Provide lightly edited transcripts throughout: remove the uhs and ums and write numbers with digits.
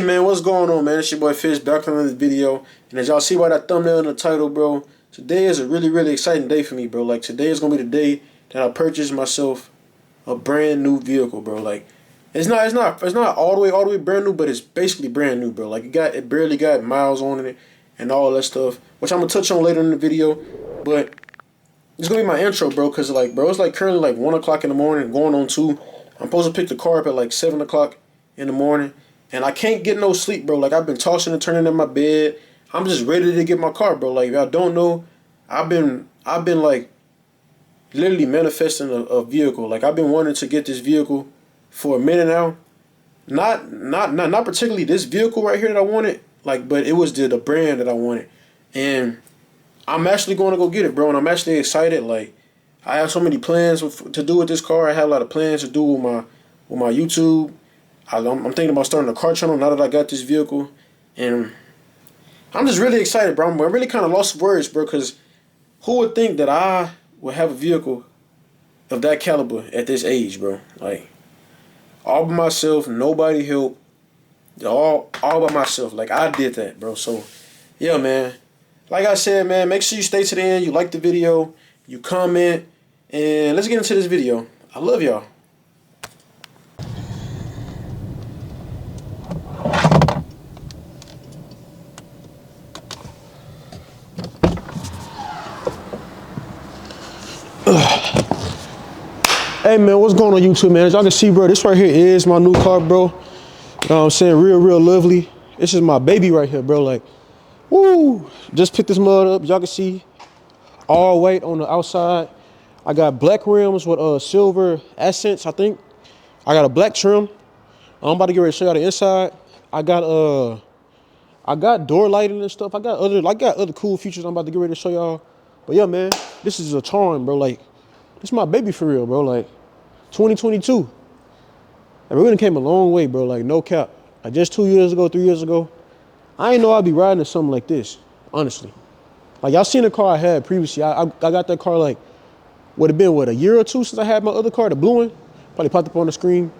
Hey man, what's going on, man? It's your boy Fish back on another video. And as y'all see by that thumbnail and the title, bro, today is a really exciting day for me, bro. Like today is gonna be the day that I purchase myself a brand new vehicle, bro. Like it's not all the way brand new, but it's basically brand new, bro. Like it barely got miles on it and all that stuff, which I'm gonna touch on later in the video. But it's gonna be my intro, bro, cause like, bro, it's like currently like 1 o'clock in the morning, going on 2. I'm supposed to pick the car up at like 7 o'clock in the morning. And I can't get no sleep, bro. Like, I've been tossing and turning in my bed. I'm just ready to get my car, bro. Like, if y'all don't know, I've been like literally manifesting a vehicle. Like, I've been wanting to get this vehicle for a minute now. Not particularly this vehicle right here that I wanted. Like, but it was the brand that I wanted. And I'm actually going to go get it, bro. And I'm actually excited. Like, I have so many plans to do with this car. I have a lot of plans to do with my YouTube. I'm thinking about starting a car channel now that I got this vehicle, and I'm just really excited, bro. I'm really kind of lost for words, bro, because who would think that I would have a vehicle of that caliber at this age, bro? Like, all by myself, nobody helped, all by myself. Like, I did that, bro. So, yeah, man. Like I said, man, make sure you stay to the end. You like the video, you comment, and let's get into this video. I love y'all. Hey man, what's going on YouTube, man? As y'all can see, bro, this right here is my new car, bro. You know what I'm saying? Real lovely. This is my baby right here, bro. Like, woo! Just picked this mud up. Y'all can see all white on the outside. I got black rims with silver accents, I think. I got a black trim. I'm about to get ready to show y'all the inside. I got door lighting and stuff. I got other cool features I'm about to get ready to show y'all. But yeah, man, this is a charm, bro. Like, this is my baby for real, bro. Like, 2022. And we really came a long way, bro. Like, no cap. Like, just 2 years ago, 3 years ago, I didn't know I'd be riding in something like this, honestly. Like, y'all seen the car I had previously. I got that car, like, would have been, what, a year or two since I had my other car, the blue one? Probably popped up on the screen.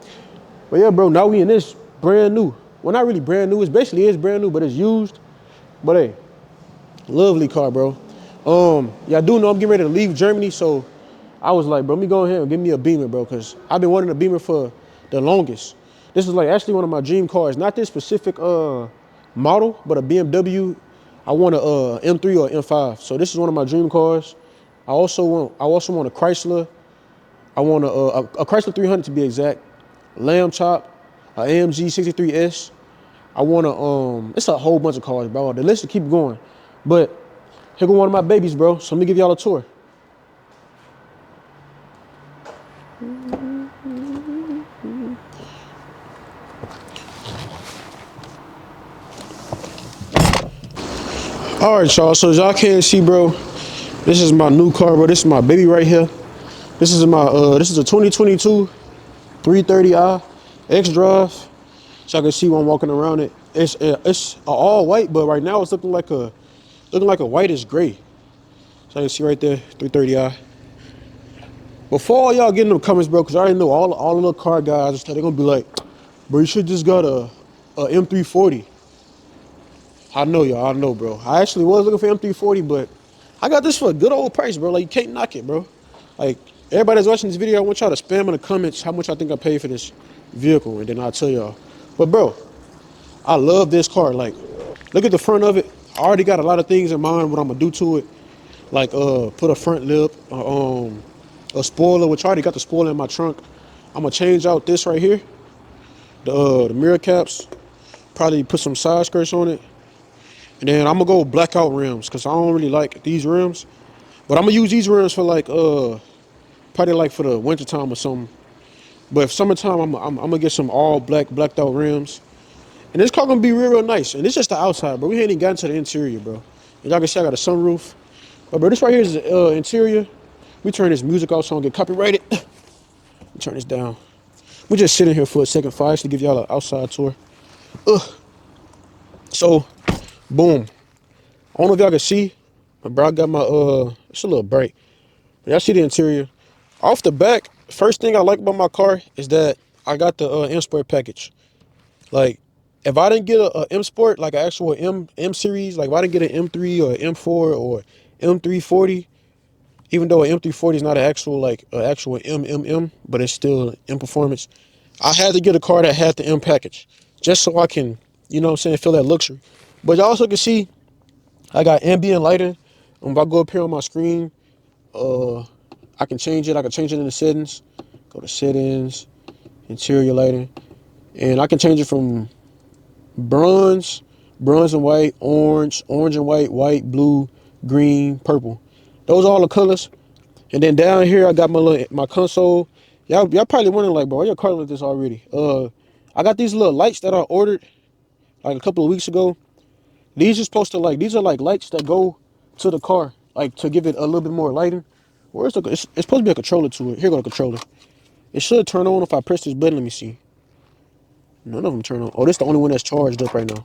But yeah, bro, now we in this brand new. Well, not really brand new. It basically is brand new, but it's used. But hey, lovely car, bro. Y'all do know I'm getting ready to leave Germany, so I was like, bro, let me go ahead and give me a Beamer, bro, because I've been wanting a Beamer for the longest. This is like actually one of my dream cars. Not this specific model, but a BMW. I want a M3 or M5. So this is one of my dream cars. I also want a Chrysler. I want a Chrysler 300 to be exact. Lamb chop, a AMG 63S. I want it's a whole bunch of cars, bro. The list will keep going. But here go one of my babies, bro. So let me give y'all a tour. All right, y'all. So as y'all can see, bro, this is my new car, bro. This is my baby right here. This is this is a 2022 330i X-Drive. So y'all can see when I'm walking around it. It's all white, but right now it's looking like a whitish gray. So you can see right there, 330i. Before y'all get in the comments, bro, because I already know all the little car guys and stuff, they're gonna be like, bro, you should just got a M340. I know, y'all. I know, bro. I actually was looking for M340, but I got this for a good old price, bro. Like, you can't knock it, bro. Like, everybody that's watching this video, I want y'all to spam in the comments how much I think I paid for this vehicle, and then I'll tell y'all. But, bro, I love this car. Like, look at the front of it. I already got a lot of things in mind what I'm gonna do to it. Like, put a front lip, a spoiler, which I already got the spoiler in my trunk. I'm gonna change out this right here, the mirror caps. Probably put some side skirts on it. And then I'm gonna go blackout rims because I don't really like these rims. But I'm gonna use these rims for like probably like for the winter time or something. But if summertime, I'm gonna get some all blacked out rims. And this car gonna be real nice. And it's just the outside, bro. We ain't even gotten to the interior, bro. And y'all can see I got a sunroof. But bro, this right here is the interior. We turn this music off so I don't get copyrighted. We turn this down. We just sitting here for a second, to give y'all an outside tour. So, boom. I don't know if y'all can see, but bro, I got my, it's a little bright. But y'all see the interior. Off the back, first thing I like about my car is that I got the M Sport package. Like, if I didn't get a M Sport, like an actual M series, like if I didn't get an M3 or M4 or M340, even though an M340 is not an actual like an actual M, but it's still M performance, I had to get a car that had the M package, just so I can, you know what I'm saying, feel that luxury. But you also can see I got ambient lighting. If I go up here on my screen, I can change it. I can change it in the settings. Go to settings, interior lighting, and I can change it from bronze, bronze and white, orange, orange and white, white, blue, green, purple. Those are all the colors. And then down here, I got my console. Y'all probably wondering like, bro, why your car like this already? I got these little lights that I ordered like a couple of weeks ago. These are supposed to like, these are like lights that go to the car, like to give it a little bit more lighting. Where's the? It's supposed to be a controller to it. Here go the controller. It should turn on if I press this button. Let me see. None of them turn on. Oh, this is the only one that's charged up right now.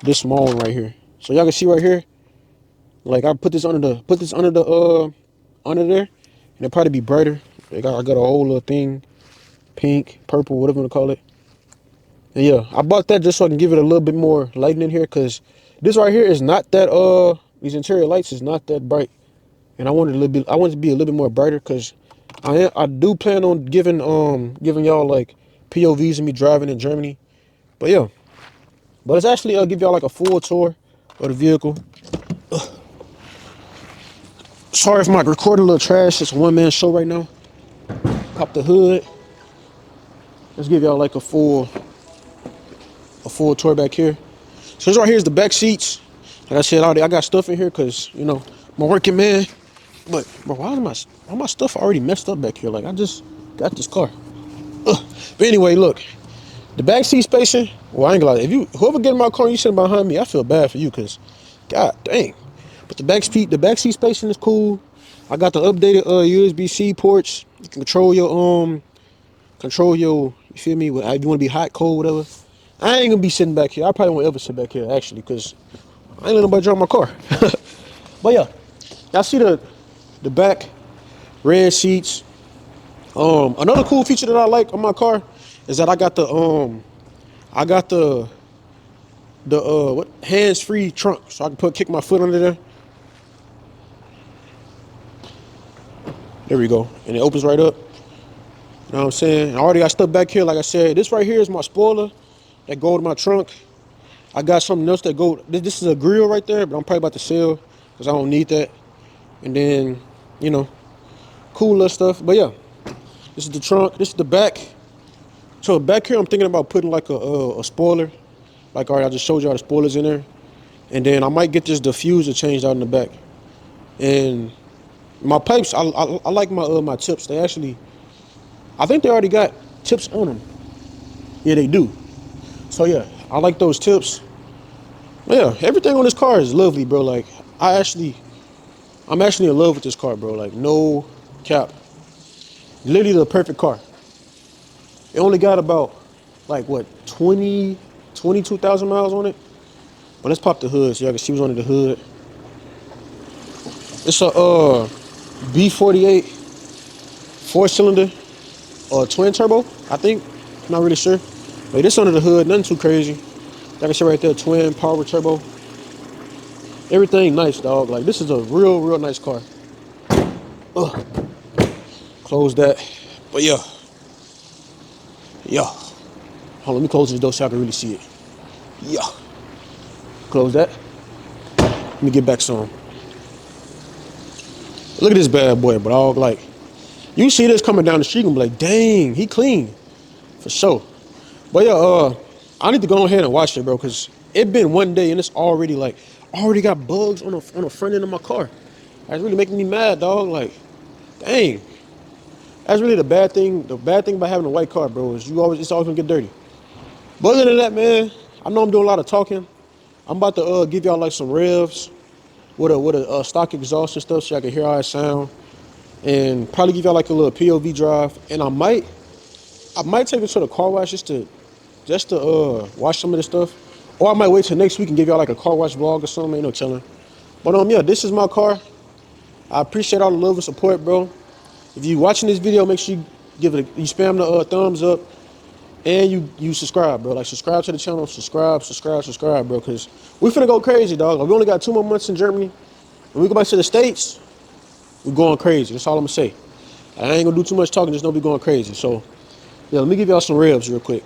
This small one right here. So y'all can see right here. Like I put this under there, and it'll probably be brighter. I got a whole little thing, pink, purple, whatever you want to call it. And yeah, I bought that just so I can give it a little bit more lighting in here, cause this right here is not that these interior lights is not that bright, and I wanted to be a little bit more brighter, cause I do plan on giving y'all like POVs of me driving in Germany. But yeah, but it's actually I'll give y'all like a full tour of the vehicle. Sorry if my recording a little trash. It's a one-man show right now. Pop the hood. Let's give y'all like a full tour back here. So this right here is the back seats. Like I said, I got stuff in here because, you know, I'm a working man. But bro, why my stuff already messed up back here? Like I just got this car. But anyway, look, the back seat spacing. Well, I ain't gonna lie. If whoever get in my car and you sitting behind me, I feel bad for you because, god dang. But the back seat spacing is cool. I got the updated USB-C ports. You can control your, you feel me? If you want to be hot, cold, whatever. I ain't gonna be sitting back here. I probably won't ever sit back here actually, cause I ain't letting nobody drive my car. But yeah, y'all see the back red seats. Another cool feature that I like on my car is that I got the what hands-free trunk, so I can kick my foot under there. There we go, and it opens right up. You know what I'm saying? I already got stuff back here. Like I said, this right here is my spoiler that go to my trunk. I got something else that go. This is a grill right there, but I'm probably about to sell because I don't need that. And then, you know, cool little stuff. But yeah, this is the trunk. This is the back. So back here, I'm thinking about putting like a spoiler. Like, all right, I just showed y'all the spoilers in there. And then I might get this diffuser changed out in the back. And my pipes, I like my tips. They actually, I think they already got tips on them. Yeah, they do. So yeah, I like those tips. Yeah, everything on this car is lovely, bro. Like, I'm actually in love with this car, bro. Like, no cap. Literally the perfect car. It only got about, like, what, 22,000 miles on it? But let's pop the hood so y'all can see what's under the hood. It's a B48 4-cylinder twin turbo, I think. I'm not really sure. But this under the hood, nothing too crazy. Y'all can see right there, twin power turbo. Everything nice, dog. Like, this is a real nice car. Close that. But yeah. Hold on, let me close this door so I can really see it. Yeah. Close that. Let me get back some. Look at this bad boy, but dog, like, you see this coming down the street and be like, dang, he clean. For sure. But yeah, I need to go ahead and watch it, bro, because it been one day and it's already like, already got bugs on the front end of my car. That's really making me mad, dog. Like, dang. That's really the bad thing. The bad thing about having a white car, bro, is it's always gonna get dirty. But other than that, man, I know I'm doing a lot of talking. I'm about to give y'all like some revs with a stock exhaust and stuff so y'all can hear how it sound. And probably give y'all like a little POV drive. And I might take it to the car wash just to wash some of this stuff. Or I might wait till next week and give y'all like a car wash vlog or something, ain't no telling. But yeah, this is my car. I appreciate all the love and support, bro. If you watching this video, make sure you spam the thumbs up. and you subscribe, bro. Like, subscribe to the channel, subscribe, bro. Cause we finna go crazy, dog. Like, we only got 2 more months in Germany. When we go back to the States, we going crazy. That's all I'm gonna say. I ain't gonna do too much talking. Just know we going crazy. So, yeah, let me give y'all some revs real quick.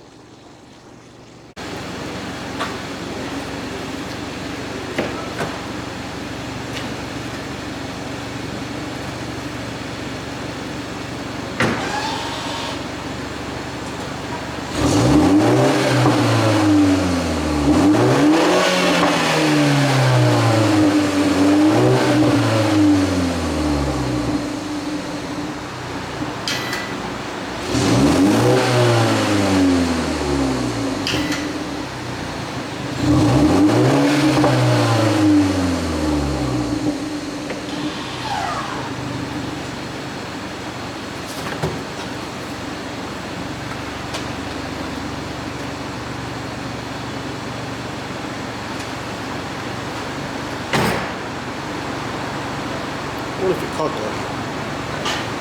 What if it caught that?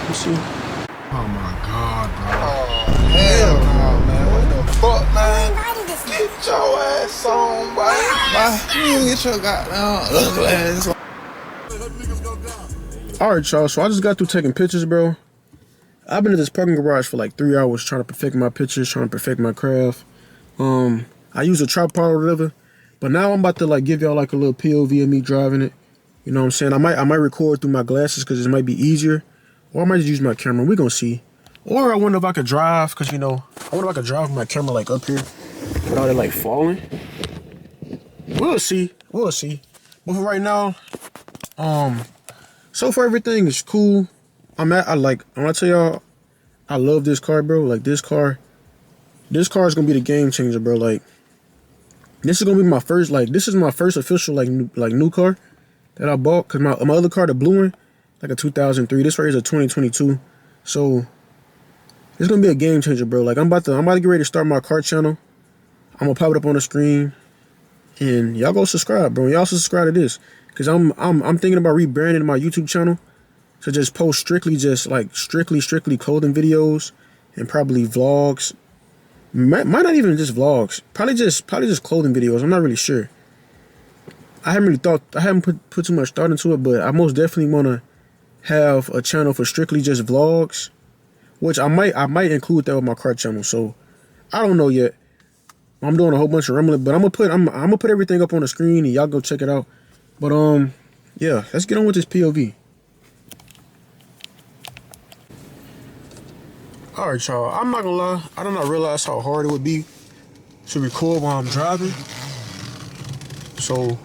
Let me see. Oh my god, bro. Oh, hell no, man. What the fuck, man? Get your ass on, boy. You get your goddamn ugly ass on. Alright, y'all. So I just got through taking pictures, bro. I've been in this parking garage for like 3 hours trying to perfect my pictures, trying to perfect my craft. I use a tripod or whatever. But now I'm about to like give y'all like a little POV of me driving it. You know what I'm saying? I might record through my glasses because it might be easier. Or I might just use my camera. We're going to see. Or I wonder if I could drive because, you know, I wonder if I could drive my camera like up here without it like falling. We'll see. We'll see. But for right now, so far everything is cool. I want to tell y'all, I love this car, bro. Like this car is going to be the game changer, bro. Like this is going to be my first, this is my first official new car that I bought, because my other car, the blue one, like a 2003. This right here is a 2022. So it's gonna be a game changer, bro. Like I'm about to get ready to start my car channel. I'm gonna pop it up on the screen, and y'all go subscribe, bro. Y'all also subscribe to this, cause I'm thinking about rebranding my YouTube channel to just post strictly clothing videos and probably vlogs. Might not even just vlogs. Probably just clothing videos. I'm not really sure. I haven't put too much thought into it, but I most definitely want to have a channel for strictly just vlogs, which I might include that with my car channel. So I don't know yet. I'm doing a whole bunch of rambling, but I'm gonna put everything up on the screen and y'all go check it out. But yeah, let's get on with this POV. All right, y'all. I'm not gonna lie. I did not realize how hard it would be to record while I'm driving. So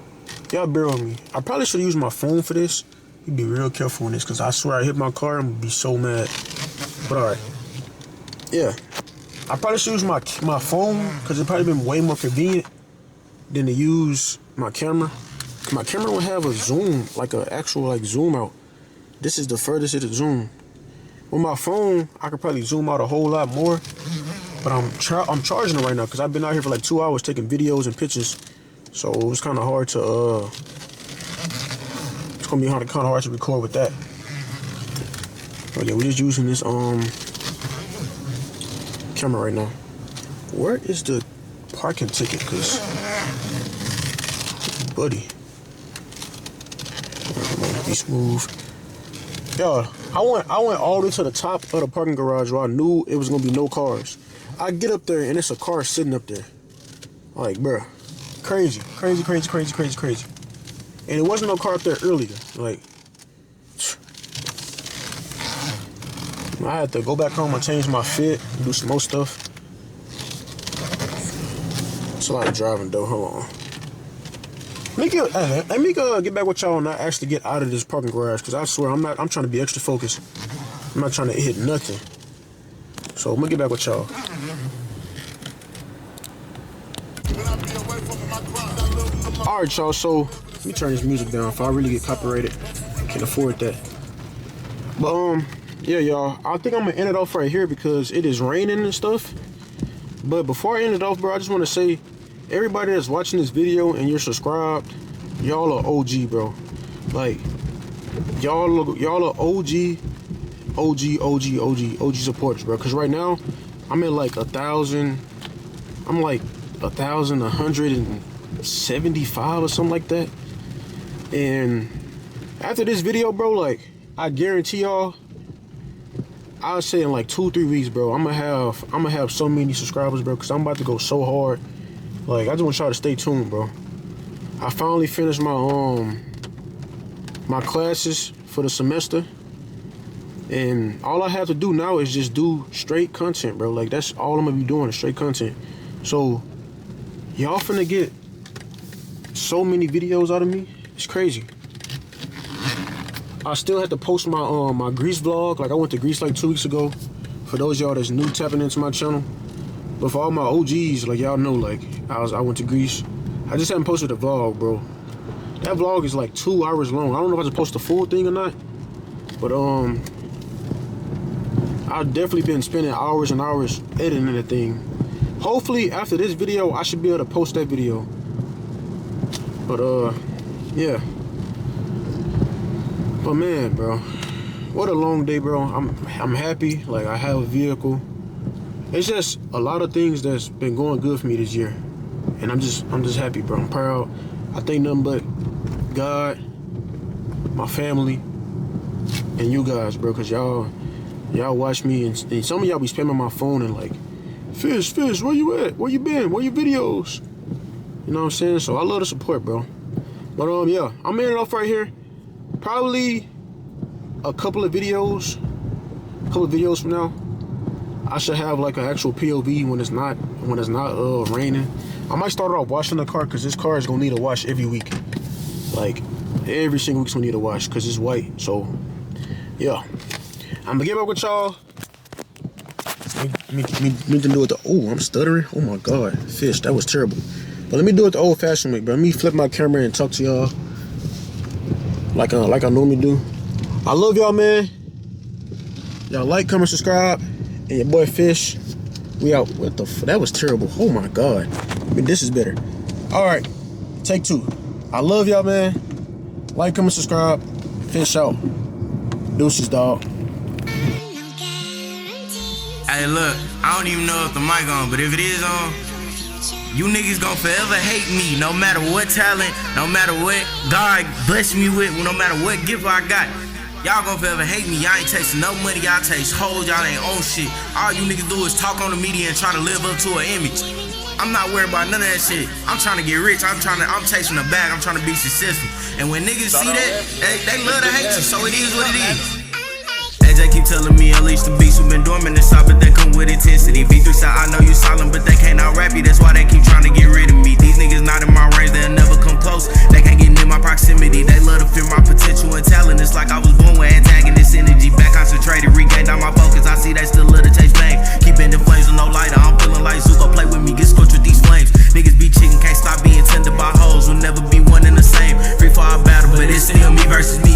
y'all bear with me. I probably should use my phone for this. You be real careful on this, because I swear I hit my car, I'm gonna be so mad. But alright. Yeah. I probably should use my phone, because it'd probably been way more convenient than to use my camera. My camera don't have a zoom, like an actual zoom out. This is the furthest it'll zoom. With my phone, I could probably zoom out a whole lot more. But I'm charging it right now, because I've been out here for like 2 hours taking videos and pictures. So it was kind of hard to, it's going to be kind of hard to record with that. But yeah, we're just using this, camera right now. Where is the parking ticket? Because, buddy. Be smooth. Yo, I went all the way to the top of the parking garage where I knew it was going to be no cars. I get up there and it's a car sitting up there. Like, bruh. Crazy. And it wasn't no car up there earlier. Like, I had to go back home and change my fit, do some more stuff. It's a lot of driving though. Hold on. Let me get back with y'all and not actually get out of this parking garage, because I swear I'm trying to be extra focused. I'm not trying to hit nothing. So I'm gonna get back with y'all. Alright, y'all, so let me turn this music down if I really get copyrighted. Can't afford that. But yeah, y'all, I think I'm gonna end it off right here because it is raining and stuff. But before I end it off, bro, I just want to say, everybody that's watching this video and you're subscribed, y'all are OG, bro. Like, y'all are OG supporters, bro. Because right now, I'm at like 1,000. I'm like 1,175 or something like that. And after this video, bro, like I guarantee y'all, I'll say in like 2-3 weeks, bro, I'm gonna have so many subscribers, bro, because I'm about to go so hard. Like I just want y'all to stay tuned, bro. I finally finished my my classes for the semester, and all I have to do now is just do straight content, bro. Like that's all I'm gonna be doing, is straight content. So y'all finna get so many videos out of me. It's crazy. I still had to post my my Greece vlog. Like I went to Greece like 2 weeks ago. For those y'all that's new tapping into my channel. But for all my OGs, like y'all know, like I went to Greece. I just haven't posted a vlog, bro. That vlog is like 2 hours long. I don't know if I should post the full thing or not. But I've definitely been spending hours and hours editing that thing. Hopefully after this video, I should be able to post that video. But yeah. But man, bro, what a long day, bro. I'm happy. Like I have a vehicle. It's just a lot of things that's been going good for me this year, and I'm just happy, bro. I'm proud. I think nothing but God, my family, and you guys, bro. Cause y'all watch me, and some of y'all be spamming my phone and like, Fish, where you at? Where you been? Where your videos? You know what I'm saying? So I love the support, bro. But yeah, I'm ending it off right here. Probably a couple of videos from now, I should have like an actual POV when it's not raining. I might start off washing the car, because this car is gonna need a wash every week. Like every single week's gonna need a wash because it's white. So yeah, I'm gonna get back with y'all. Me to do it the I'm stuttering. Oh my god, Fish, that was terrible. But let me do it the old-fashioned way, bro. Let me flip my camera and talk to y'all like I normally do. I love y'all, man. Y'all like, comment, subscribe, and your boy Fish. We out. What the that was terrible. Oh my god. I mean, this is better. All right, take 2. I love y'all, man. Like, comment, subscribe. Fish out. Deuces, dog. Hey, look, I don't even know if the mic on, but if it is on, you niggas gon' forever hate me, no matter what talent, no matter what God bless me with, no matter what gift I got. Y'all gon' forever hate me. Y'all ain't tasting no money, y'all taste hoes, y'all ain't own shit. All you niggas do is talk on the media and try to live up to an image. I'm not worried about none of that shit. I'm trying to get rich. I'm chasing the bag. I'm trying to be successful. And when niggas see that, they love to hate you, so it is what it is. AJ keep telling me unleash the beast who been dormant inside, but they come with intensity. V3 side, I know you silent, but they can't out-rap you. That's why they keep trying to get rid of me. These niggas not in my range, they'll never come close. They can't get near my proximity. They love to fear my potential and talent. It's like I was born with antagonist energy. Back concentrated, regained all my focus. I see they still love to chase fame. Keeping the flames with no lighter. I'm feeling like Zuko. Play with me, get scorched with these flames. Niggas be chicken, can't stop being tended by hoes. Will never be one and the same. Free for our battle, but it's still me versus me.